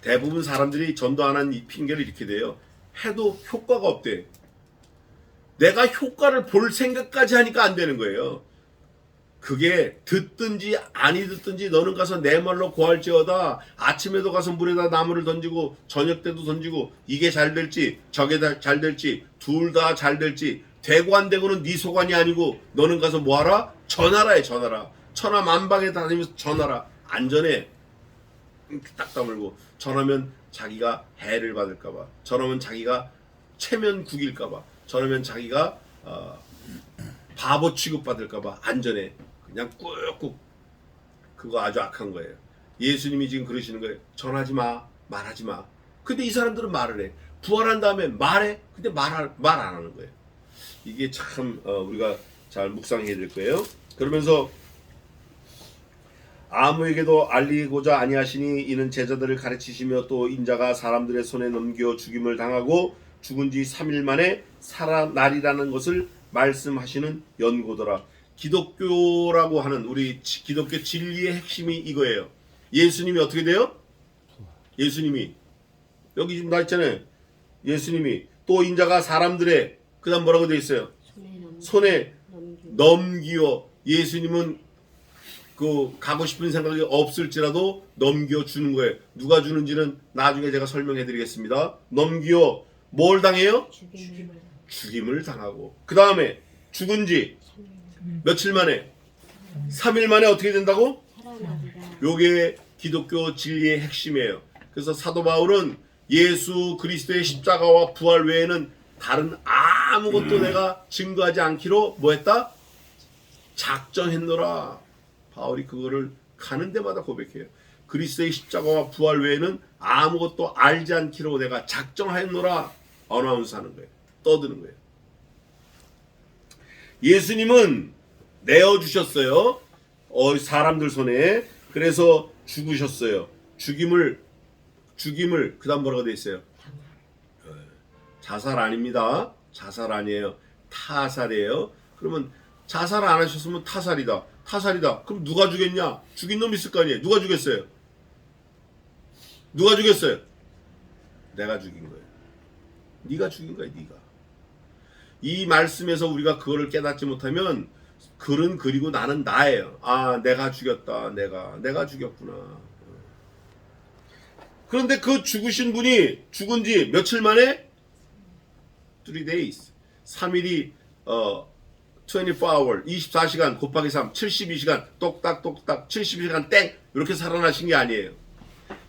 대부분 사람들이 전도 안 한 이 핑계를 이렇게 대요. 해도 효과가 없대. 내가 효과를 볼 생각까지 하니까 안 되는 거예요. 그게 듣든지 아니 듣든지 너는 가서 내 말로 고할지어다. 아침에도 가서 물에다 나무를 던지고 저녁 때도 던지고 이게 잘 될지 저게 잘 될지 둘 다 잘 될지 되고 안 되고는 네 소관이 아니고 너는 가서 뭐하라? 전하라 해. 전하라. 천하 만방에 다니면서 전하라. 안전해. 딱 다물고 전하면 자기가 해를 받을까봐, 전하면 자기가 체면 구길까봐, 전하면 자기가 바보 취급받을까봐 안전해. 그냥 꾹꾹. 그거 아주 악한 거예요. 예수님이 지금 그러시는 거예요. 전하지 마, 말하지 마. 근데 이 사람들은 말을 해. 부활한 다음에 말해. 근데 말 안 하는 거예요. 이게 참 우리가 잘 묵상해야 될 거예요. 그러면서 아무에게도 알리고자 아니하시니 이는 제자들을 가르치시며 또 인자가 사람들의 손에 넘겨 죽임을 당하고 죽은 지 3일 만에 살아나리라는 것을 말씀하시는 연고더라. 기독교라고 하는 우리 기독교 진리의 핵심이 이거예요. 예수님이 어떻게 돼요? 예수님이 여기 지금 나 있잖아요. 예수님이 또 인자가 사람들의 그 다음 뭐라고 되어 있어요? 손에 넘기어. 예수님은 그 가고 싶은 생각이 없을지라도 넘겨주는 거예요. 누가 주는지는 나중에 제가 설명해 드리겠습니다. 넘기어 뭘 당해요? 죽임을 당하고 그 다음에 죽은 지 며칠 만에 3일 만에 어떻게 된다고? 요게 기독교 진리의 핵심이에요. 그래서 사도 바울은 예수 그리스도의 십자가와 부활 외에는 다른 아무것도 내가 증거하지 않기로 뭐했다? 작정했노라. 바울이 그거를 가는 데마다 고백해요. 그리스도의 십자가와 부활 외에는 아무것도 알지 않기로 내가 작정하였노라. 어나운스 하는 거예요. 떠드는 거예요. 예수님은 내어주셨어요. 사람들 손에. 그래서 죽으셨어요. 죽임을 그 다음 뭐라고 돼 있어요? 자살 아닙니다. 자살 아니에요. 타살이에요. 그러면 자살 안 하셨으면 타살이다. 타살이다. 그럼 누가 죽였냐? 죽인 놈 있을 거 아니에요. 누가 죽였어요? 누가 죽였어요? 내가 죽인 거예요. 네가 죽인 거야. 네가. 이 말씀에서 우리가 그거를 깨닫지 못하면 글은 그리고 나는 나예요. 아, 내가 죽였다. 내가 죽였구나. 그런데 그 죽으신 분이 죽은 지 며칠 만에 3 days. 3일이 24hour, 24시간 곱하기 3, 72시간 똑딱똑딱 72시간 땡 이렇게 살아나신 게 아니에요.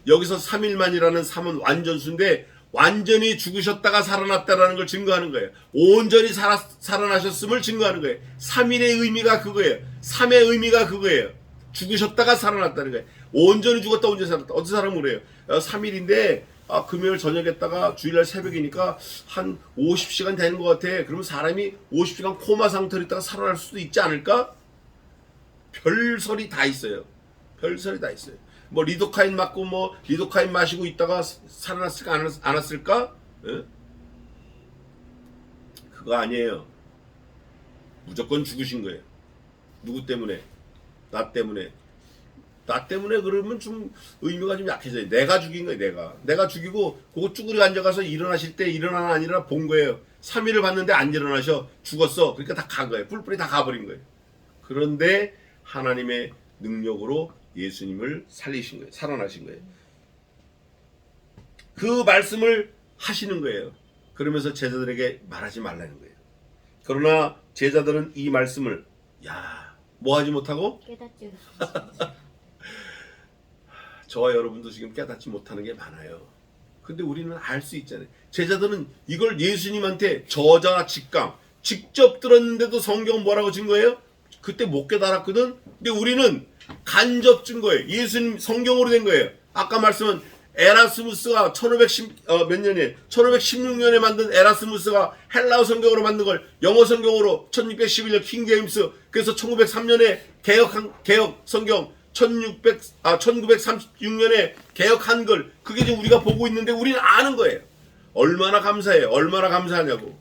여기서 3일만이라는 3은 완전수인데 완전히 죽으셨다가 살아났다라는 걸 증거하는 거예요. 온전히 살아나셨음을 증거하는 거예요. 3일의 의미가 그거예요. 3의 의미가 그거예요. 죽으셨다가 살아났다는 거예요. 온전히 죽었다 온전히 살았다. 어떤 사람은 그래요. 3일인데 금요일 저녁에다가 주일날 새벽이니까 한 50시간 되는 것 같아. 그러면 사람이 50시간 코마 상태로 있다가 살아날 수도 있지 않을까? 별설이 다 있어요. 별설이 다 있어요. 뭐 리도카인 맞고 뭐 리도카인 마시고 있다가 살아났을까 안 왔을까? 예? 그거 아니에요. 무조건 죽으신 거예요. 누구 때문에? 나 때문에. 나 때문에 그러면 좀 의미가 좀 약해져요. 내가 죽인 거예요. 내가 죽이고 그거 쭈그리 앉아가서 일어나실 때 일어나나 안 일어나 본 거예요. 3일을 봤는데 안 일어나셔. 죽었어. 그러니까 다 간 거예요. 뿔뿔이 다 가버린 거예요. 그런데 하나님의 능력으로 예수님을 살리신 거예요. 살아나신 거예요. 그 말씀을 하시는 거예요. 그러면서 제자들에게 말하지 말라는 거예요. 그러나 제자들은 이 말씀을 뭐 하지 못하고? 깨닫지 저와 여러분도 지금 깨닫지 못하는 게 많아요. 근데 우리는 알 수 있잖아요. 제자들은 이걸 예수님한테 저자 직강 직접 들었는데도 성경 뭐라고 준 거예요? 그때 못 깨달았거든. 근데 우리는 간접 준 거예요. 예수님 성경으로 된 거예요. 아까 말씀은 에라스무스가 1516년에 만든 에라스무스가 헬라어 성경으로 만든 걸 영어 성경으로 1611년 킹제임스, 그래서 1903년에 개혁 성경, 1936년에 개혁 한글, 그게 지금 우리가 보고 있는데 우리는 아는 거예요. 얼마나 감사해요. 얼마나 감사하냐고.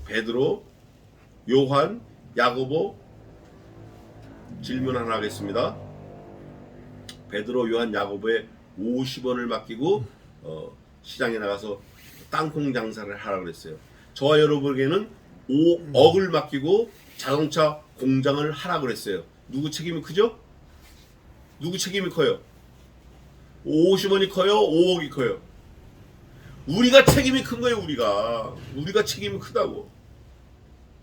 베드로, 요한, 야고보, 질문 하나 하겠습니다. 베드로, 요한, 야고보에 50원을 맡기고 시장에 나가서 땅콩 장사를 하라고 그랬어요. 저와 여러분에게는 5억을 맡기고 자동차 공장을 하라고 그랬어요. 누구 책임이 크죠? 누구 책임이 커요? 50원이 커요? 5억이 커요? 우리가 책임이 큰 거예요. 우리가 책임이 크다고.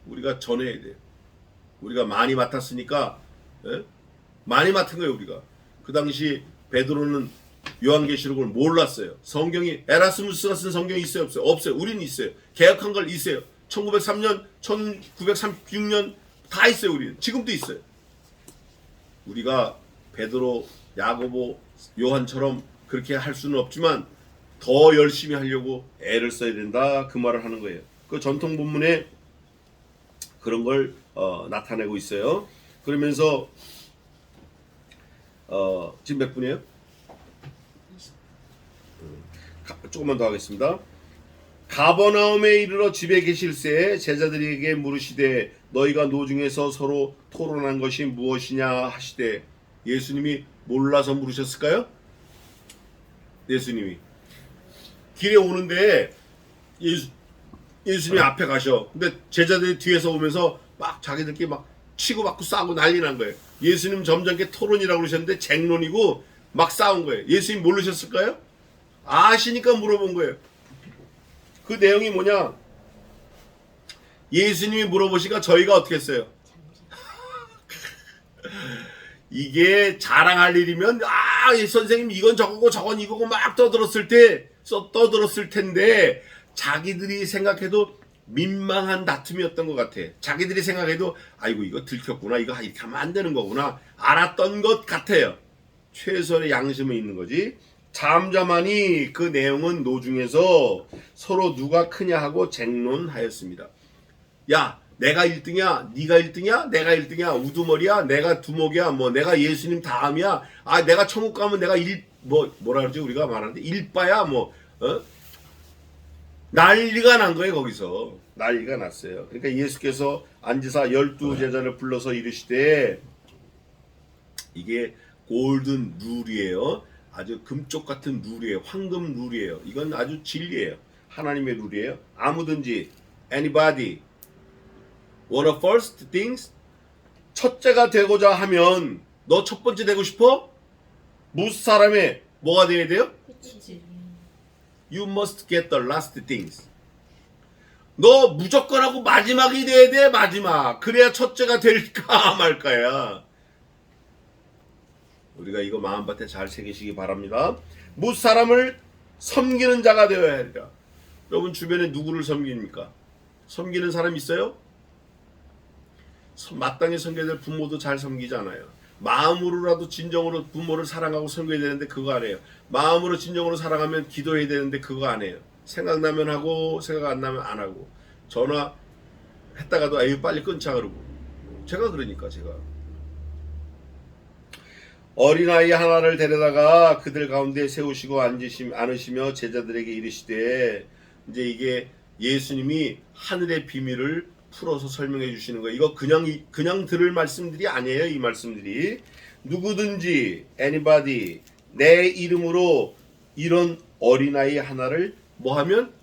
우리가 전해야 돼요. 우리가 많이 맡았으니까, 예? 많이 맡은 거예요. 우리가 그 당시 베드로는 요한계시록을 몰랐어요. 성경이 에라스무스가 쓴 성경이 있어요? 없어요? 없어요. 우리는 있어요. 개혁한 걸 있어요. 1903년 1936년 다 있어요. 우리는 지금도 있어요. 우리가 베드로, 야고보, 요한처럼 그렇게 할 수는 없지만 더 열심히 하려고 애를 써야 된다, 그 말을 하는 거예요. 그 전통 본문에 그런 걸 나타내고 있어요. 그러면서 지금 몇 분이에요? 조금만 더 하겠습니다. 가버나움에 이르러 집에 계실새 제자들에게 물으시되 너희가 노중에서 서로 토론한 것이 무엇이냐 하시되, 예수님이 몰라서 물으셨을까요? 예수님이 길에 오는데 예수님이 앞에 가셔. 근데 제자들이 뒤에서 오면서 막 자기들끼리 막 치고 받고 싸우고 난리 난 거예요. 예수님 점잖게 토론이라고 그러셨는데 쟁론이고 막 싸운 거예요. 예수님 모르셨을까요? 아시니까 물어본 거예요. 그 내용이 뭐냐? 예수님이 물어보시니까 저희가 어떻게 했어요? 이게 자랑할 일이면 선생님 이건 저거고 저건 이거고 막 떠들었을 텐데 자기들이 생각해도 민망한 다툼이었던 것 같아. 자기들이 생각해도 아이고 이거 들켰구나, 이거 이렇게 하면 안 되는 거구나 알았던 것 같아요. 최소한의 양심은 있는 거지. 잠잠하니 그 내용은 노중에서 서로 누가 크냐 하고 쟁론하였습니다. 야, 내가 1등이야, 네가 1등이야, 내가 1등이야, 우두머리야, 내가 두목이야, 뭐 내가 예수님 다음이야, 내가 천국 가면 내가 뭐라 그러지, 우리가 말하는데 일바야, 난리가 난 거예요. 거기서 난리가 났어요. 그러니까 예수께서 앉으사 12제자를 불러서 이르시되, 이게 골든 룰이에요. 아주 금쪽 같은 룰이에요. 황금 룰이에요. 이건 아주 진리예요. 하나님의 룰이에요. 아무든지 anybody wanna first things, 첫째가 되고자 하면, 너 첫 번째 되고 싶어? 무슨 사람의 뭐가 돼야 돼요? You must get the last things. 너 무조건 하고 마지막이 돼야 돼. 마지막. 그래야 첫째가 될까 말까야. 우리가 이거 마음밭에 잘 새기시기 바랍니다. 무슨 사람을 섬기는 자가 되어야 하리라. 여러분 주변에 누구를 섬깁니까? 섬기는 사람 있어요? 마땅히 섬겨야 될 부모도 잘 섬기잖아요. 마음으로라도 진정으로 부모를 사랑하고 섬겨야 되는데 그거 안 해요. 마음으로 진정으로 사랑하면 기도해야 되는데 그거 안 해요. 생각나면 하고 생각 안 나면 안 하고, 전화 했다가도 아유 빨리 끊자 그러고. 제가 어린아이 하나를 데려다가 그들 가운데 세우시고 앉으시며 제자들에게 이르시되, 이제 이게 예수님이 하늘의 비밀을 풀어서 설명해 주시는 거예요. 이거 그냥 들을 말씀들이 아니에요. 이 말씀들이 누구든지 anybody 내 이름으로 이런 어린아이 하나를 뭐하면,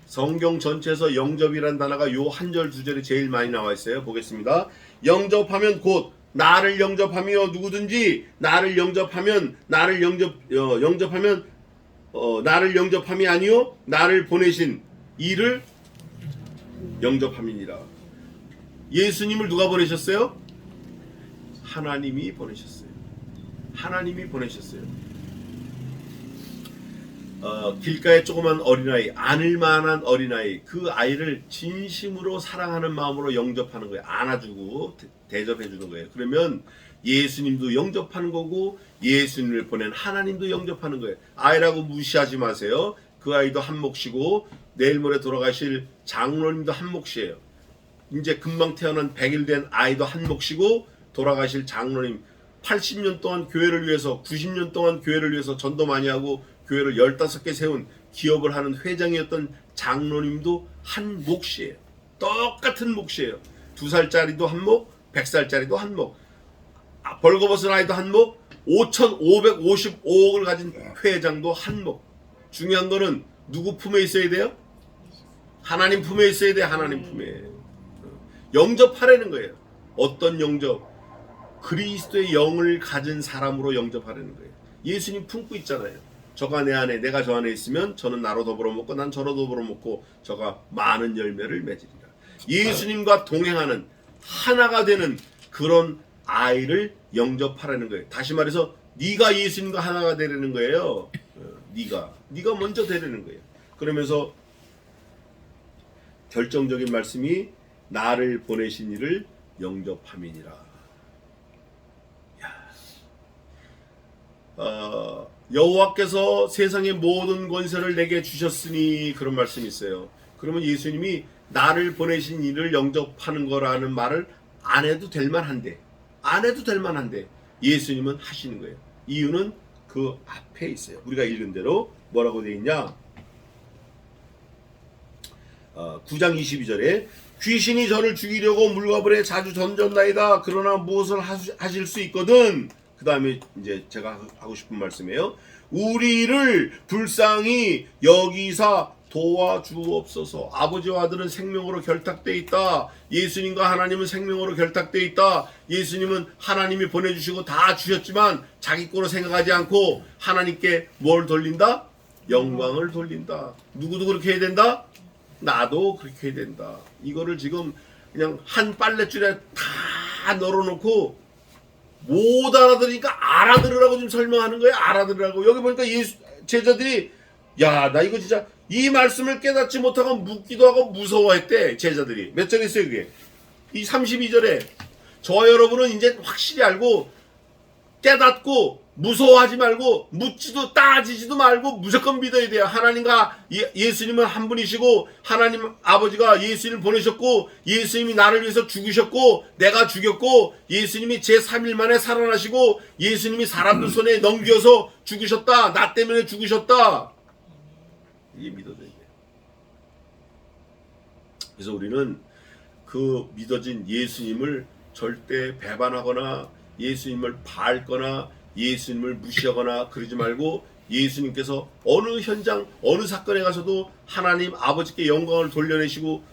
성경 전체에서 영접이란 단어가 요 한 절 두 절이 제일 많이 나와 있어요. 보겠습니다. 영접하면 곧 나를 영접하며, 누구든지 나를 영접하면 나를 영접함이 아니요 나를 보내신 이를 영접함이니라. 예수님을 누가 보내셨어요? 하나님이 보내셨어요. 하나님이 보내셨어요. 길가에 조그만 어린아이, 안을만한 어린아이, 그 아이를 진심으로 사랑하는 마음으로 영접하는 거예요. 안아주고 대접해주는 거예요. 그러면 예수님도 영접하는 거고 예수님을 보낸 하나님도 영접하는 거예요. 아이라고 무시하지 마세요. 그 아이도 한 몫이고 내일 모레 돌아가실 장로님도 한 몫이에요. 이제 금방 태어난 100일 된 아이도 한 몫이고 돌아가실 장로님 80년 동안 교회를 위해서 90년 동안 교회를 위해서 전도 많이 하고 교회를 15개 세운 기업을 하는 회장이었던 장로님도 한 몫이에요. 똑같은 몫이에요. 2살짜리도 한 몫, 100살짜리도 한 몫. 벌거벗은 아이도 한 몫, 5,555억을 가진 회장도 한 몫. 중요한 거는 누구 품에 있어야 돼요? 하나님 품에 있어야 돼요. 하나님 품에. 영접하라는 거예요. 어떤 영접? 그리스도의 영을 가진 사람으로 영접하라는 거예요. 예수님 품고 있잖아요. 저가 내 안에 내가 저 안에 있으면 저는 나로 더불어 먹고 난 저로 더불어 먹고 저가 많은 열매를 맺으리라. 예수님과 동행하는 하나가 되는 그런 아이를 영접하라는 거예요. 다시 말해서 네가 예수님과 하나가 되려는 거예요. 네가 먼저 되려는 거예요. 그러면서 결정적인 말씀이 나를 보내신 이를 영접함이니라. 여호와께서 세상의 모든 권세를 내게 주셨으니 그런 말씀이 있어요. 그러면 예수님이 나를 보내신 이를 영접하는 거라는 말을 안 해도 될 만한데 예수님은 하시는 거예요. 이유는 그 앞에 있어요. 우리가 읽은 대로 뭐라고 되어 있냐? 9장 22절에 귀신이 저를 죽이려고 물과 불에 자주 던졌나이다. 그러나 무엇을 하실 수 있거든. 그 다음에 이제 제가 하고 싶은 말씀이에요. 우리를 불쌍히 여기사 도와주옵소서. 아버지와 아들은 생명으로 결탁되어 있다. 예수님과 하나님은 생명으로 결탁되어 있다. 예수님은 하나님이 보내주시고 다 주셨지만 자기 거로 생각하지 않고 하나님께 뭘 돌린다? 영광을 돌린다. 누구도 그렇게 해야 된다? 나도 그렇게 해야 된다. 이거를 지금 그냥 한 빨랫줄에 다 널어놓고 못 알아들으니까 알아들으라고 지금 설명하는 거예요. 알아들으라고. 여기 보니까 제자들이 야, 나 이거 진짜 이 말씀을 깨닫지 못하고 묻기도 하고 무서워했대. 제자들이. 몇 절 있어요 그게? 이 32절에 저와 여러분은 이제 확실히 알고 깨닫고 무서워하지 말고 묻지도 따지지도 말고 무조건 믿어야 돼요. 하나님과 예수님은 한 분이시고 하나님 아버지가 예수님을 보내셨고 예수님이 나를 위해서 죽으셨고 내가 죽였고 예수님이 제3일 만에 살아나시고 예수님이 사람들 손에 넘겨서 죽으셨다. 나 때문에 죽으셨다. 이게 믿어져야 돼요. 그래서 우리는 그 믿어진 예수님을 절대 배반하거나 예수님을 밟거나 예수님을 무시하거나 그러지 말고 예수님께서 어느 현장 어느 사건에 가서도 하나님 아버지께 영광을 돌리시고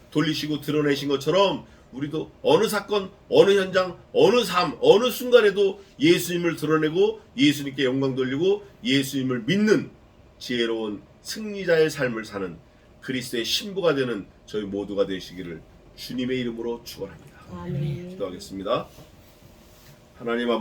드러내신 것처럼 우리도 어느 사건 어느 현장 어느 삶 어느 순간에도 예수님을 드러내고 예수님께 영광 돌리고 예수님을 믿는 지혜로운 승리자의 삶을 사는 그리스도의 신부가 되는 저희 모두가 되시기를 주님의 이름으로 축원합니다. 아멘. 기도하겠습니다. 하나님 아버지